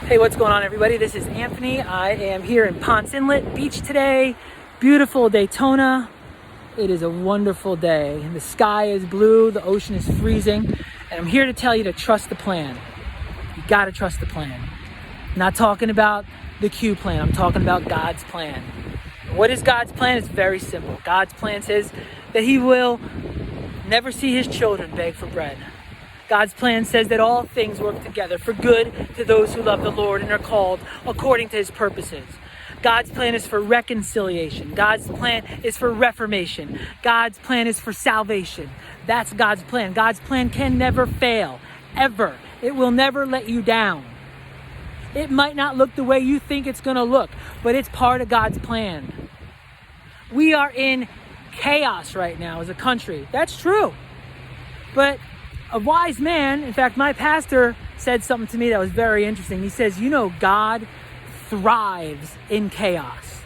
Hey, what's going on, everybody? This is Anthony. I am here in Ponce Inlet Beach today. Beautiful Daytona. It is a wonderful day. The sky is blue, the ocean is freezing, and I'm here to tell you to trust the plan. You gotta trust the plan. I'm not talking about the Q plan, I'm talking about God's plan. What is God's plan? It's very simple. God's plan says that He will never see His children beg for bread. God's plan says that all things work together for good to those who love the Lord and are called according to His purposes. God's plan is for reconciliation. God's plan is for reformation. God's plan is for salvation. That's God's plan. God's plan can never fail, ever. It will never let you down. It might not look the way you think it's going to look, but it's part of God's plan. We are in chaos right now as a country. That's true. But a wise man, in fact, my pastor said something to me that was very interesting. He says, God thrives in chaos.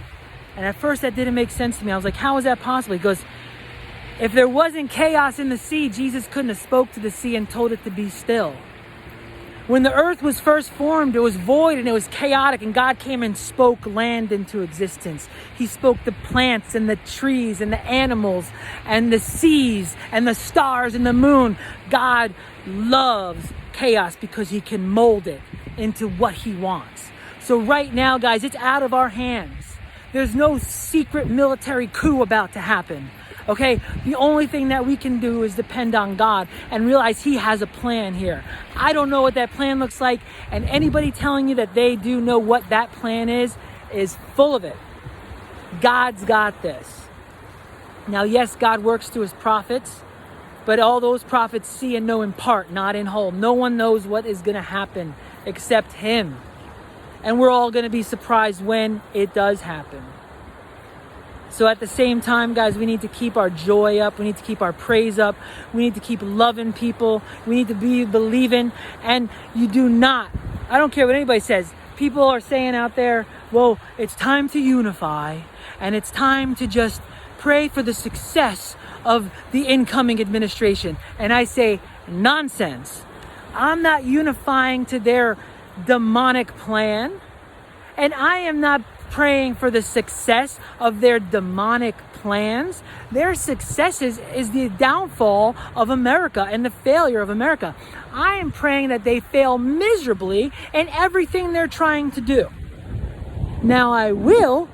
And at first that didn't make sense to me. I was like, how is that possible? He goes, if there wasn't chaos in the sea, Jesus couldn't have spoke to the sea and told it to be still. When the earth was first formed, it was void and it was chaotic, and God came and spoke land into existence. He spoke the plants and the trees and the animals and the seas and the stars and the moon. God loves chaos because He can mold it into what He wants. So right now, guys, it's out of our hands. There's no secret military coup about to happen. Okay, the only thing that we can do is depend on God and realize He has a plan here. I don't know what that plan looks like, and anybody telling you that they do know what that plan is full of it. God's got this. Now, yes, God works through His prophets, but all those prophets see and know in part, not in whole. No one knows what is going to happen except Him. And we're all going to be surprised when it does happen. So at the same time, guys, we need to keep our joy up. We need to keep our praise up. We need to keep loving people. We need to be believing. And you do not, I don't care what anybody says. People are saying out there, well, it's time to unify. And it's time to just pray for the success of the incoming administration. And I say, nonsense. I'm not unifying to their demonic plan. And I am not praying for the success of their demonic plans. Their success is the downfall of America and the failure of America. I am praying that they fail miserably in everything they're trying to do. Now, I will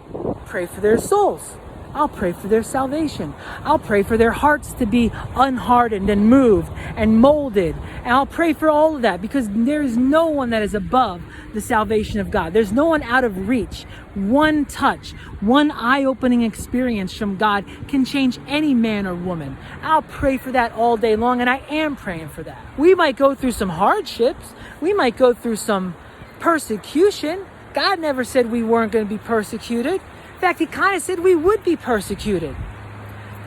pray for their souls. I'll pray for their salvation. I'll pray for their hearts to be unhardened and moved and molded. And I'll pray for all of that, because there is no one that is above the salvation of God. There's no one out of reach. One touch, one eye-opening experience from God can change any man or woman. I'll pray for that all day long, and I am praying for that. We might go through some hardships. We might go through some persecution. God never said we weren't going to be persecuted. In fact, He kind of said we would be persecuted.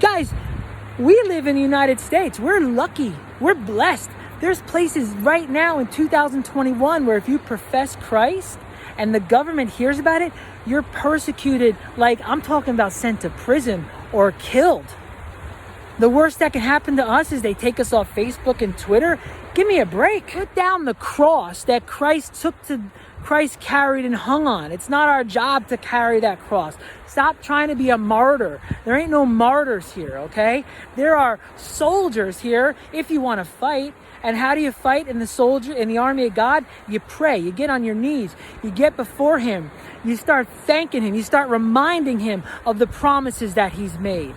Guys, we live in the United States. We're lucky. We're blessed. There's places right now in 2021 where if you profess Christ and the government hears about it, you're persecuted. Like, I'm talking about sent to prison or killed. The worst that can happen to us is they take us off Facebook and Twitter. Give me a break. Put down the cross that Christ carried and hung on. It's not our job to carry that cross. Stop trying to be a martyr. There ain't no martyrs here, okay? There are soldiers here if you want to fight. And how do you fight in the army of God? You pray. You get on your knees. You get before Him. You start thanking Him. You start reminding Him of the promises that He's made.